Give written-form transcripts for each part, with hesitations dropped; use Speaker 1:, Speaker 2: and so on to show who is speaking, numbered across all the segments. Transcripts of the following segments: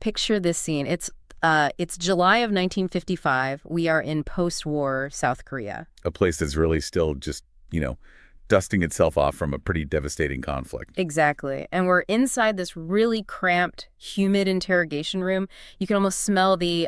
Speaker 1: picture this scene. It's July of 1955. We are in post-war South Korea.
Speaker 2: A place that's really still just, dusting itself off from a pretty devastating conflict.
Speaker 1: Exactly. And we're inside this really cramped, humid interrogation room. You can almost smell the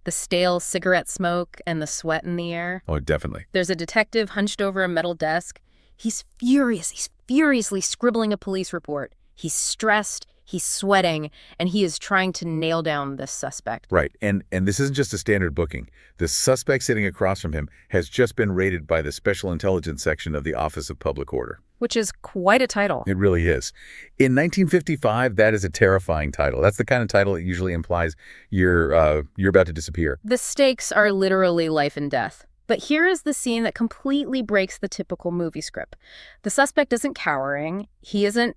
Speaker 1: stale cigarette smoke and the sweat in the air.
Speaker 2: Oh, definitely.
Speaker 1: There's a detective hunched over a metal desk. He's furious. He's furiously scribbling a police report. He's stressed. He's sweating, and he is trying to nail down this suspect.
Speaker 2: Right. And this isn't just a standard booking. The suspect sitting across from him has just been raided by the Special Intelligence Section of the Office of Public Order.
Speaker 1: Which is quite a title.
Speaker 2: It really is. In 1955, that is a terrifying title. That's the kind of title that usually implies you're about to disappear.
Speaker 1: The stakes are literally life and death. But here is the scene that completely breaks the typical movie script. The suspect isn't cowering. He isn't,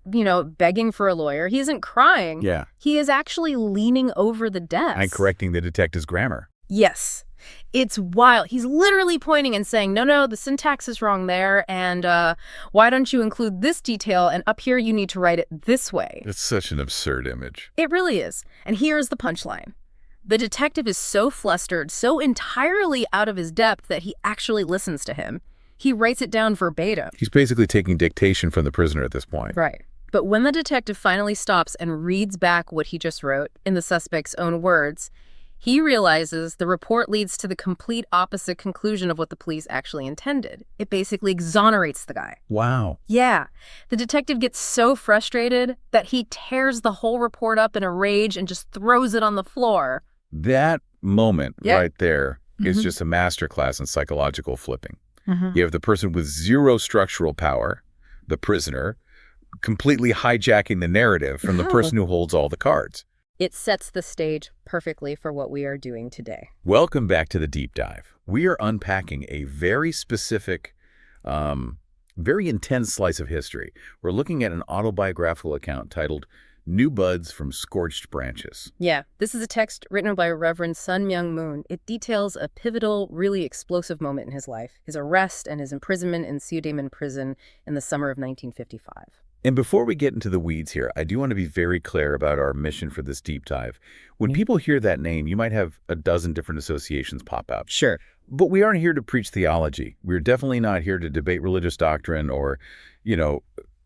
Speaker 1: begging for a lawyer. He isn't crying.
Speaker 2: Yeah.
Speaker 1: He is actually leaning over the desk.
Speaker 2: And correcting the detective's grammar.
Speaker 1: Yes. It's wild. He's literally pointing and saying, no, the syntax is wrong there, and why don't you include this detail, and up here you need to write it this way.
Speaker 2: It's such an absurd image.
Speaker 1: It really is. And here's the punchline. The detective is so flustered, so entirely out of his depth that he actually listens to him. He writes it down verbatim.
Speaker 2: He's basically taking dictation from the prisoner at this point.
Speaker 1: Right. But when the detective finally stops and reads back what he just wrote in the suspect's own words, he realizes the report leads to the complete opposite conclusion of what the police actually intended. It basically exonerates the guy.
Speaker 2: Wow.
Speaker 1: Yeah. The detective gets so frustrated that he tears the whole report up in a rage and just throws it on the floor.
Speaker 2: That moment right there is just a masterclass in psychological flipping. You have the person with zero structural power, the prisoner, completely hijacking the narrative from the person who holds all the cards.
Speaker 1: It sets the stage perfectly for what we are doing today.
Speaker 2: Welcome back to The Deep Dive. We are unpacking a very specific, very intense slice of history. We're looking at an autobiographical account titled New Buds from Scorched Branches.
Speaker 1: Yeah, this is a text written by Reverend Myung Moon. It details a pivotal, really explosive moment in his life, his arrest and his imprisonment in Seodaemun Prison in the summer of 1955.
Speaker 2: And before we get into the weeds here, I do want to be very clear about our mission for this deep dive. When people hear that name, you might have a dozen different associations pop out.
Speaker 1: Sure.
Speaker 2: But we aren't here to preach theology. We're definitely not here to debate religious doctrine or,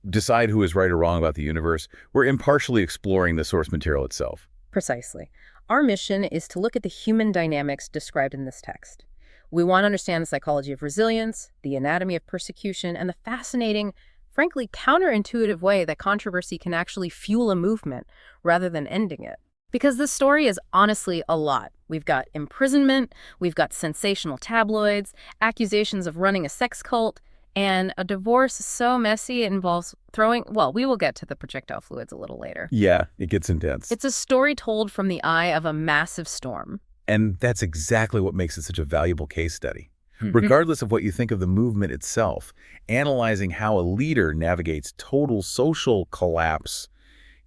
Speaker 2: decide who is right or wrong about the universe. We're impartially exploring the source material itself.
Speaker 1: Precisely. Our mission is to look at the human dynamics described in this text. We want to understand the psychology of resilience, the anatomy of persecution, and the fascinating, frankly, counterintuitive way that controversy can actually fuel a movement rather than ending it. Because this story is honestly a lot. We've got imprisonment, we've got sensational tabloids, accusations of running a sex cult, and a divorce so messy it involves we will get to the projectile fluids a little later.
Speaker 2: Yeah, it gets intense.
Speaker 1: It's a story told from the eye of a massive storm.
Speaker 2: And that's exactly what makes it such a valuable case study. Regardless of what you think of the movement itself, analyzing how a leader navigates total social collapse,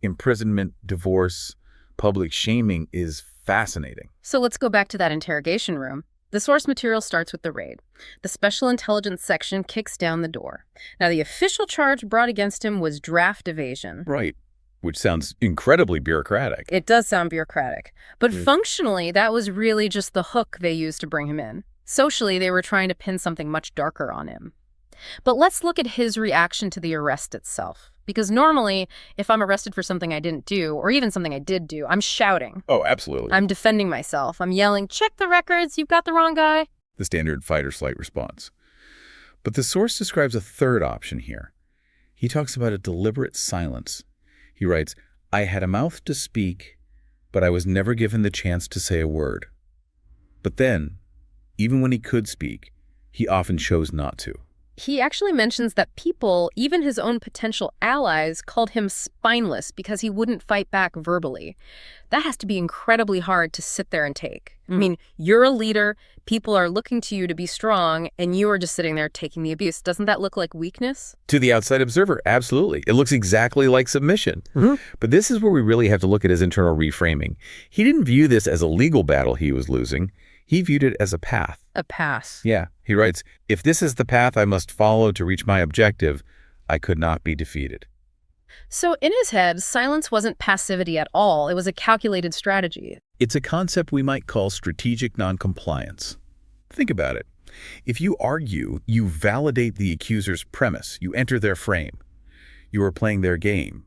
Speaker 2: imprisonment, divorce, public shaming is fascinating.
Speaker 1: So let's go back to that interrogation room. The source material starts with the raid. The Special Intelligence Section kicks down the door. Now, the official charge brought against him was draft evasion.
Speaker 2: Right, which sounds incredibly bureaucratic.
Speaker 1: It does sound bureaucratic. But functionally, that was really just the hook they used to bring him in. Socially, they were trying to pin something much darker on him. But let's look at his reaction to the arrest itself. Because normally, if I'm arrested for something I didn't do, or even something I did do, I'm shouting.
Speaker 2: Oh, absolutely.
Speaker 1: I'm defending myself. I'm yelling, check the records, you've got the wrong guy.
Speaker 2: The standard fight-or-flight response. But the source describes a third option here. He talks about a deliberate silence. He writes, I had a mouth to speak, but I was never given the chance to say a word. But then, even when he could speak, he often chose not to.
Speaker 1: He actually mentions that people, even his own potential allies, called him spineless because he wouldn't fight back verbally. That has to be incredibly hard to sit there and take. I mean, you're a leader, people are looking to you to be strong, and you are just sitting there taking the abuse. Doesn't that look like weakness?
Speaker 2: To the outside observer, absolutely. It looks exactly like submission. But this is where we really have to look at his internal reframing. He didn't view this as a legal battle he was losing. He viewed it as a path.
Speaker 1: A path.
Speaker 2: Yeah. He writes, if this is the path I must follow to reach my objective, I could not be defeated.
Speaker 1: So in his head, silence wasn't passivity at all. It was a calculated strategy.
Speaker 2: It's a concept we might call strategic noncompliance. Think about it. If you argue, you validate the accuser's premise. You enter their frame. You are playing their game.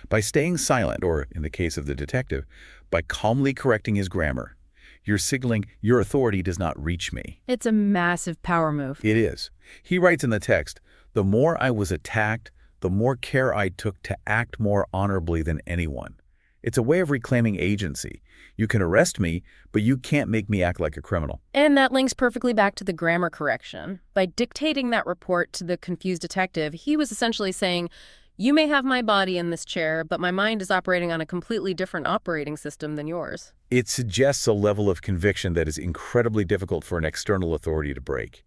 Speaker 2: By staying silent, or in the case of the detective, by calmly correcting his grammar, you're signaling your authority does not reach me.
Speaker 1: It's a massive power move.
Speaker 2: It is. He writes in the text, the more I was attacked, the more care I took to act more honorably than anyone. It's a way of reclaiming agency. You can arrest me, but you can't make me act like a criminal.
Speaker 1: And that links perfectly back to the grammar correction. By dictating that report to the confused detective, he was essentially saying, you may have my body in this chair, but my mind is operating on a completely different operating system than yours.
Speaker 2: It suggests a level of conviction that is incredibly difficult for an external authority to break.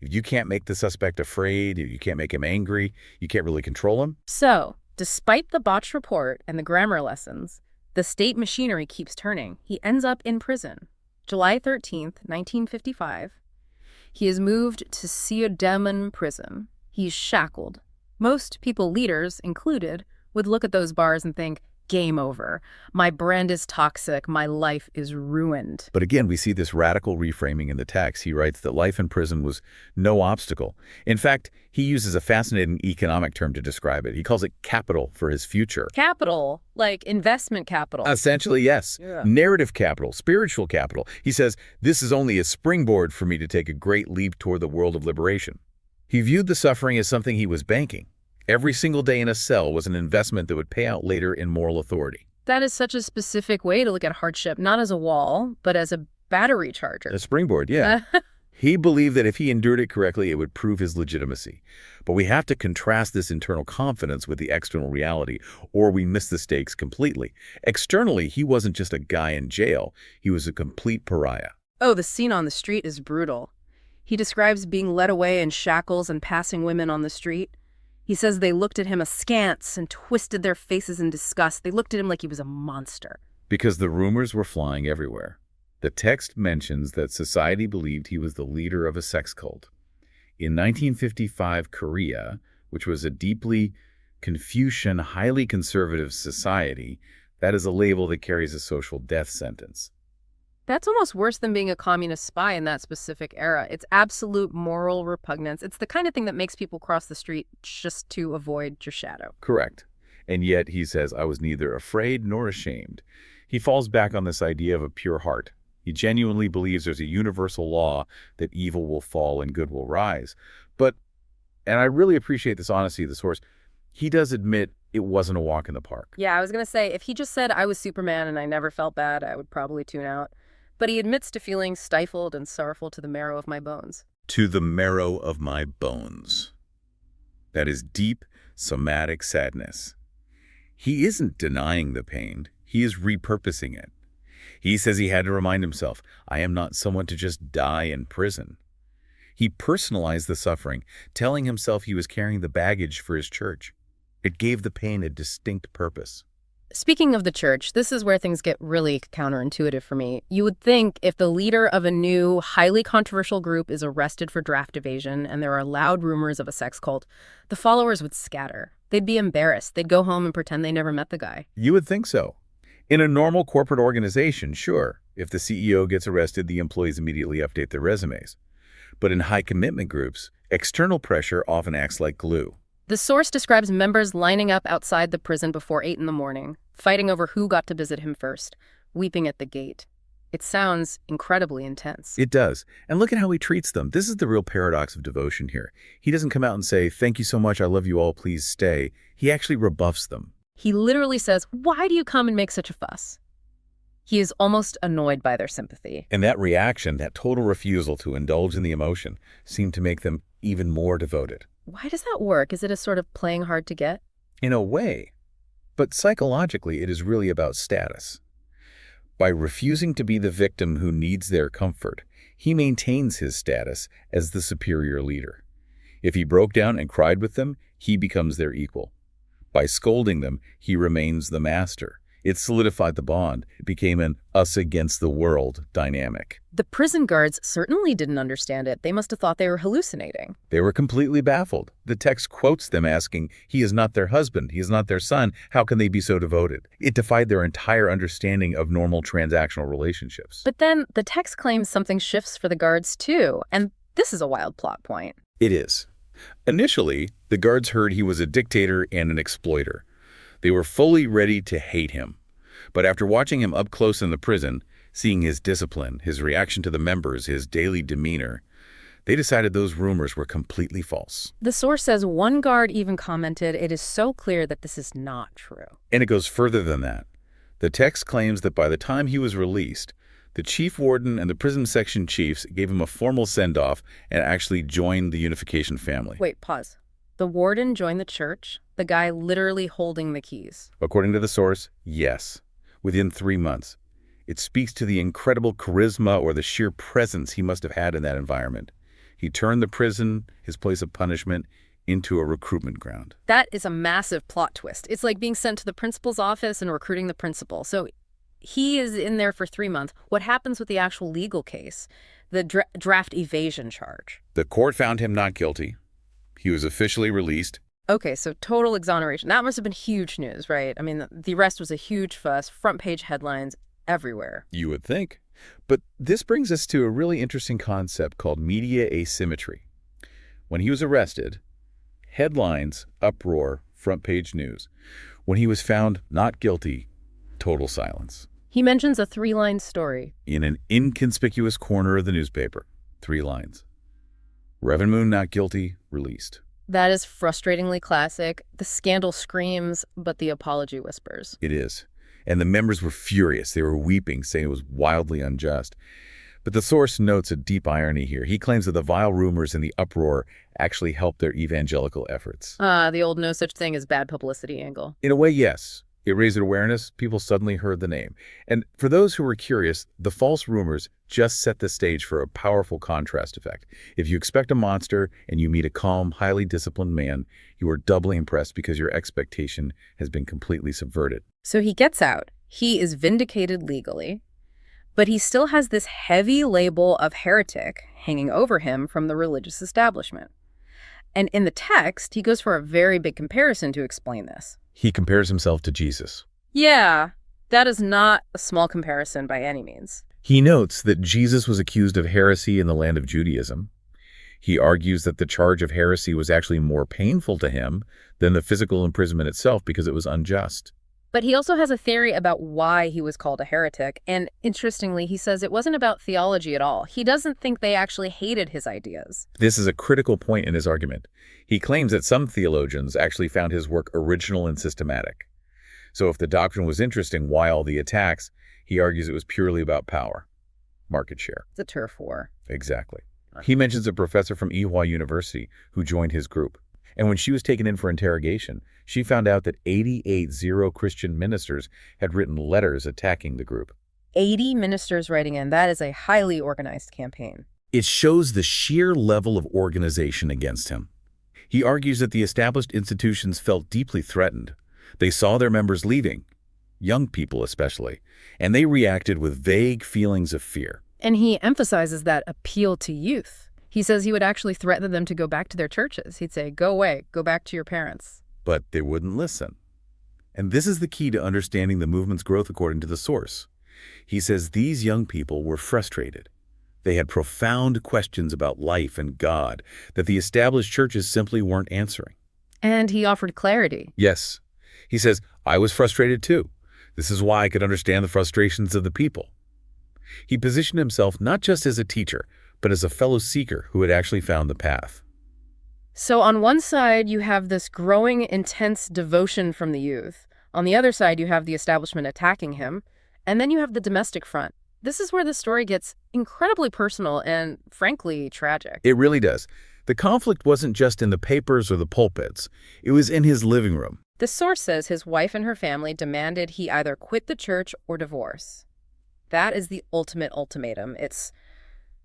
Speaker 2: If you can't make the suspect afraid, if you can't make him angry, you can't really control him.
Speaker 1: So, despite the botched report and the grammar lessons, the state machinery keeps turning. He ends up in prison. July 13th, 1955. He is moved to Seodaemun Prison. He's shackled. Most people, leaders included, would look at those bars and think, game over. My brand is toxic. My life is ruined.
Speaker 2: But again, we see this radical reframing in the text. He writes that life in prison was no obstacle. In fact, he uses a fascinating economic term to describe it. He calls it capital for his future.
Speaker 1: Capital, like investment capital.
Speaker 2: Essentially, yes.
Speaker 1: Yeah.
Speaker 2: Narrative capital, spiritual capital. He says, this is only a springboard for me to take a great leap toward the world of liberation. He viewed the suffering as something he was banking. Every single day in a cell was an investment that would pay out later in moral authority.
Speaker 1: That is such a specific way to look at hardship, not as a wall, but as a battery charger.
Speaker 2: A springboard, yeah. He believed that if he endured it correctly, it would prove his legitimacy. But we have to contrast this internal confidence with the external reality, or we miss the stakes completely. Externally, he wasn't just a guy in jail. He was a complete pariah.
Speaker 1: Oh, the scene on the street is brutal. He describes being led away in shackles and passing women on the street. He says they looked at him askance and twisted their faces in disgust. They looked at him like he was a monster.
Speaker 2: Because the rumors were flying everywhere. The text mentions that society believed he was the leader of a sex cult. In 1955 Korea, which was a deeply Confucian, highly conservative society, that is a label that carries a social death sentence.
Speaker 1: That's almost worse than being a communist spy in that specific era. It's absolute moral repugnance. It's the kind of thing that makes people cross the street just to avoid your shadow.
Speaker 2: Correct. And yet he says, I was neither afraid nor ashamed. He falls back on this idea of a pure heart. He genuinely believes there's a universal law that evil will fall and good will rise. But, and I really appreciate this honesty of the source, he does admit it wasn't a walk in the park.
Speaker 1: Yeah, I was going to say, if he just said I was Superman and I never felt bad, I would probably tune out. But he admits to feeling stifled and sorrowful to the marrow of my bones.
Speaker 2: To the marrow of my bones. That is deep, somatic sadness. He isn't denying the pain. He is repurposing it. He says he had to remind himself, I am not someone to just die in prison. He personalized the suffering, telling himself he was carrying the baggage for his church. It gave the pain a distinct purpose.
Speaker 1: Speaking of the church, this is where things get really counterintuitive for me. You would think if the leader of a new, highly controversial group is arrested for draft evasion and there are loud rumors of a sex cult, the followers would scatter. They'd be embarrassed. They'd go home and pretend they never met the guy.
Speaker 2: You would think so. In a normal corporate organization, sure. If the CEO gets arrested, the employees immediately update their resumes. But in high-commitment groups, external pressure often acts like glue.
Speaker 1: The source describes members lining up outside the prison before 8 in the morning, fighting over who got to visit him first, weeping at the gate. It sounds incredibly intense.
Speaker 2: It does. And look at how he treats them. This is the real paradox of devotion here. He doesn't come out and say, thank you so much, I love you all, please stay. He actually rebuffs them.
Speaker 1: He literally says, why do you come and make such a fuss? He is almost annoyed by their sympathy.
Speaker 2: And that reaction, that total refusal to indulge in the emotion, seemed to make them even more devoted.
Speaker 1: Why does that work? Is it a sort of playing hard to get?
Speaker 2: In a way. But psychologically, it is really about status. By refusing to be the victim who needs their comfort, he maintains his status as the superior leader. If he broke down and cried with them, he becomes their equal. By scolding them, he remains the master. It solidified the bond. It became an us against the world dynamic.
Speaker 1: The prison guards certainly didn't understand it. They must have thought they were hallucinating.
Speaker 2: They were completely baffled. The text quotes them asking, "He is not their husband. He is not their son. How can they be so devoted?" It defied their entire understanding of normal transactional relationships.
Speaker 1: But then the text claims something shifts for the guards too, and this is a wild plot point.
Speaker 2: It is. Initially, the guards heard he was a dictator and an exploiter. They were fully ready to hate him. But after watching him up close in the prison, seeing his discipline, his reaction to the members, his daily demeanor, they decided those rumors were completely false.
Speaker 1: The source says one guard even commented, "It is so clear that this is not true."
Speaker 2: And it goes further than that. The text claims that by the time he was released, the chief warden and the prison section chiefs gave him a formal send-off and actually joined the unification family.
Speaker 1: Wait, pause. The warden joined the church? The guy literally holding the keys?
Speaker 2: According to the source, yes. Within 3 months. It speaks to the incredible charisma or the sheer presence he must have had in that environment. He turned the prison, his place of punishment, into a recruitment ground.
Speaker 1: That is a massive plot twist. It's like being sent to the principal's office and recruiting the principal. So he is in there for 3 months. What happens with the actual legal case? The draft evasion charge?
Speaker 2: The court found him not guilty. He was officially released.
Speaker 1: Okay, so total exoneration. That must have been huge news, right? I mean, the arrest was a huge fuss, front page headlines everywhere.
Speaker 2: You would think. But this brings us to a really interesting concept called media asymmetry. When he was arrested, headlines, uproar, front page news. When he was found not guilty, total silence.
Speaker 1: He mentions a 3-line story.
Speaker 2: In an inconspicuous corner of the newspaper, 3 lines. Reverend Moon not guilty, released.
Speaker 1: That is frustratingly classic. The scandal screams, but the apology whispers.
Speaker 2: It is. And the members were furious. They were weeping, saying it was wildly unjust. But the source notes a deep irony here. He claims that the vile rumors and the uproar actually helped their evangelical efforts.
Speaker 1: The old no such thing as bad publicity angle.
Speaker 2: In a way, yes. It raised awareness. People suddenly heard the name. And for those who were curious, the false rumors just set the stage for a powerful contrast effect. If you expect a monster and you meet a calm, highly disciplined man, you are doubly impressed because your expectation has been completely subverted.
Speaker 1: So he gets out. He is vindicated legally, but he still has this heavy label of heretic hanging over him from the religious establishment. And in the text, he goes for a very big comparison to explain this.
Speaker 2: He compares himself to Jesus.
Speaker 1: Yeah, that is not a small comparison by any means.
Speaker 2: He notes that Jesus was accused of heresy in the land of Judaism. He argues that the charge of heresy was actually more painful to him than the physical imprisonment itself because it was unjust.
Speaker 1: But he also has a theory about why he was called a heretic. And interestingly, he says it wasn't about theology at all. He doesn't think they actually hated his ideas.
Speaker 2: This is a critical point in his argument. He claims that some theologians actually found his work original and systematic. So if the doctrine was interesting, why all the attacks? He argues it was purely about power, market share.
Speaker 1: It's a turf war.
Speaker 2: Exactly. He mentions a professor from Ewha University who joined his group. And when she was taken in for interrogation, she found out that 88 Zero-Christian ministers had written letters attacking the group.
Speaker 1: 80 ministers writing in. That is a highly organized campaign.
Speaker 2: It shows the sheer level of organization against him. He argues that the established institutions felt deeply threatened. They saw their members leaving, young people especially, and they reacted with vague feelings of fear.
Speaker 1: And he emphasizes that appeal to youth. He says he would actually threaten them to go back to their churches. He'd say, "Go away, go back to your parents."
Speaker 2: But they wouldn't listen. And this is the key to understanding the movement's growth according to the source. He says these young people were frustrated. They had profound questions about life and God that the established churches simply weren't answering.
Speaker 1: And he offered clarity.
Speaker 2: Yes. He says, I was frustrated too. This is why I could understand the frustrations of the people. He positioned himself not just as a teacher, but as a fellow seeker who had actually found the path.
Speaker 1: So on one side, you have this growing, intense devotion from the youth. On the other side, you have the establishment attacking him. And then you have the domestic front. This is where the story gets incredibly personal and, frankly, tragic.
Speaker 2: It really does. The conflict wasn't just in the papers or the pulpits. It was in his living room.
Speaker 1: The source says his wife and her family demanded he either quit the church or divorce. That is the ultimate ultimatum. It's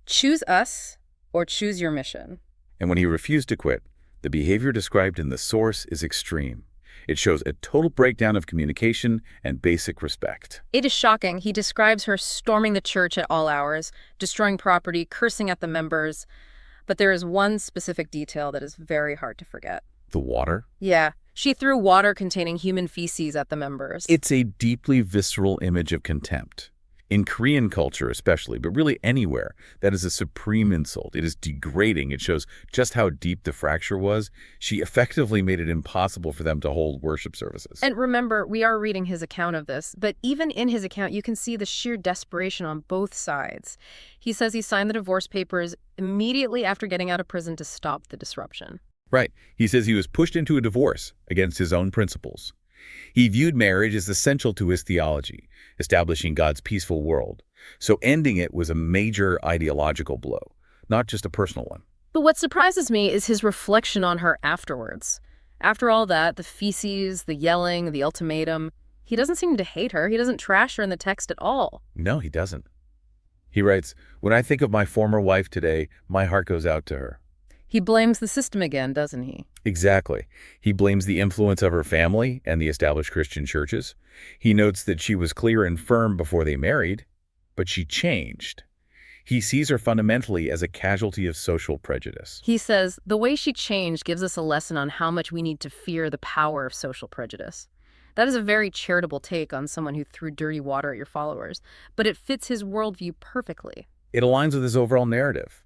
Speaker 1: choose us or choose your mission.
Speaker 2: And when he refused to quit, the behavior described in the source is extreme. It shows a total breakdown of communication and basic respect.
Speaker 1: It is shocking. He describes her storming the church at all hours, destroying property, cursing at the members. But there is one specific detail that is very hard to forget.
Speaker 2: The water?
Speaker 1: Yeah, she threw water containing human feces at the members.
Speaker 2: It's a deeply visceral image of contempt. In Korean culture especially, but really anywhere, that is a supreme insult. It is degrading. It shows just how deep the fracture was. She effectively made it impossible for them to hold worship services.
Speaker 1: And remember, we are reading his account of this, but even in his account, you can see the sheer desperation on both sides. He says he signed the divorce papers immediately after getting out of prison to stop the disruption.
Speaker 2: Right. He says he was pushed into a divorce against his own principles. He viewed marriage as essential to his theology, establishing God's peaceful world. So ending it was a major ideological blow, not just a personal one.
Speaker 1: But what surprises me is his reflection on her afterwards. After all that, the feces, the yelling, the ultimatum, he doesn't seem to hate her. He doesn't trash her in the text at all.
Speaker 2: No, he doesn't. He writes, "When I think of my former wife today, my heart goes out to her."
Speaker 1: He blames the system again, doesn't he?
Speaker 2: Exactly. He blames the influence of her family and the established Christian churches. He notes that she was clear and firm before they married, but she changed. He sees her fundamentally as a casualty of social prejudice.
Speaker 1: He says, the way she changed gives us a lesson on how much we need to fear the power of social prejudice. That is a very charitable take on someone who threw dirty water at your followers, but it fits his worldview perfectly.
Speaker 2: It aligns with his overall narrative.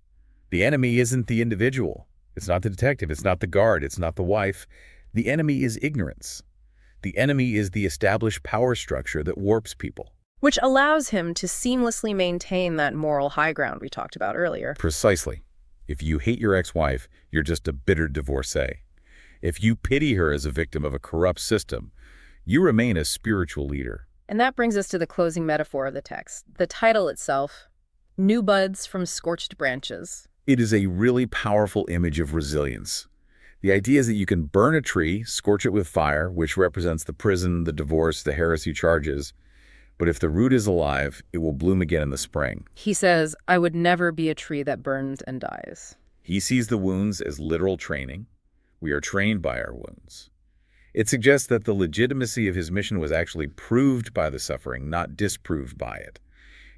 Speaker 2: The enemy isn't the individual. It's not the detective. It's not the guard. It's not the wife. The enemy is ignorance. The enemy is the established power structure that warps people.
Speaker 1: Which allows him to seamlessly maintain that moral high ground we talked about earlier.
Speaker 2: Precisely. If you hate your ex-wife, you're just a bitter divorcee. If you pity her as a victim of a corrupt system, you remain a spiritual leader.
Speaker 1: And that brings us to the closing metaphor of the text. The title itself, New Buds from Scorched Branches.
Speaker 2: It is a really powerful image of resilience. The idea is that you can burn a tree, scorch it with fire, which represents the prison, the divorce, the heresy charges. But if the root is alive, it will bloom again in the spring.
Speaker 1: He says, I would never be a tree that burns and dies.
Speaker 2: He sees the wounds as literal training. We are trained by our wounds. It suggests that the legitimacy of his mission was actually proved by the suffering, not disproved by it.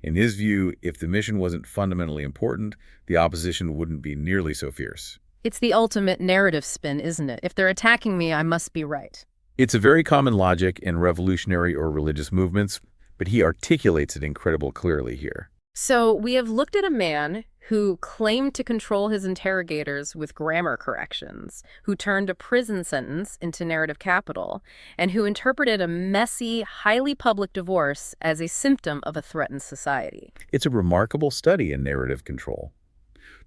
Speaker 2: In his view, if the mission wasn't fundamentally important, the opposition wouldn't be nearly so fierce.
Speaker 1: It's the ultimate narrative spin, isn't it? If they're attacking me, I must be right.
Speaker 2: It's a very common logic in revolutionary or religious movements, but he articulates it incredibly clearly here.
Speaker 1: So we have looked at a man who claimed to control his interrogators with grammar corrections, who turned a prison sentence into narrative capital, and who interpreted a messy, highly public divorce as a symptom of a threatened society.
Speaker 2: It's a remarkable study in narrative control.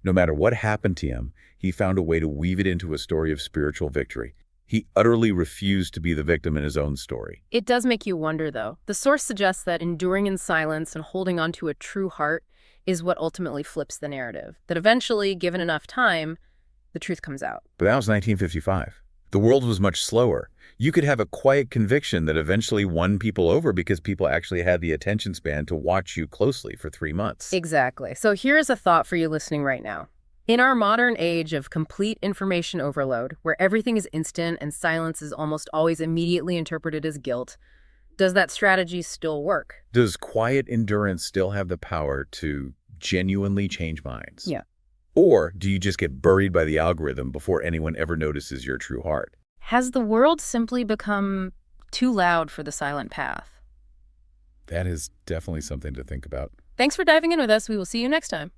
Speaker 2: No matter what happened to him, he found a way to weave it into a story of spiritual victory. He utterly refused to be the victim in his own story.
Speaker 1: It does make you wonder, though. The source suggests that enduring in silence and holding on to a true heart is what ultimately flips the narrative. That eventually, given enough time, the truth comes out.
Speaker 2: But that was 1955. The world was much slower. You could have a quiet conviction that eventually won people over because people actually had the attention span to watch you closely for 3 months.
Speaker 1: Exactly. So here's a thought for you listening right now. In our modern age of complete information overload, where everything is instant and silence is almost always immediately interpreted as guilt, does that strategy still work?
Speaker 2: Does quiet endurance still have the power to genuinely change minds?
Speaker 1: Yeah.
Speaker 2: Or do you just get buried by the algorithm before anyone ever notices your true heart?
Speaker 1: Has the world simply become too loud for the silent path?
Speaker 2: That is definitely something to think about.
Speaker 1: Thanks for diving in with us. We will see you next time.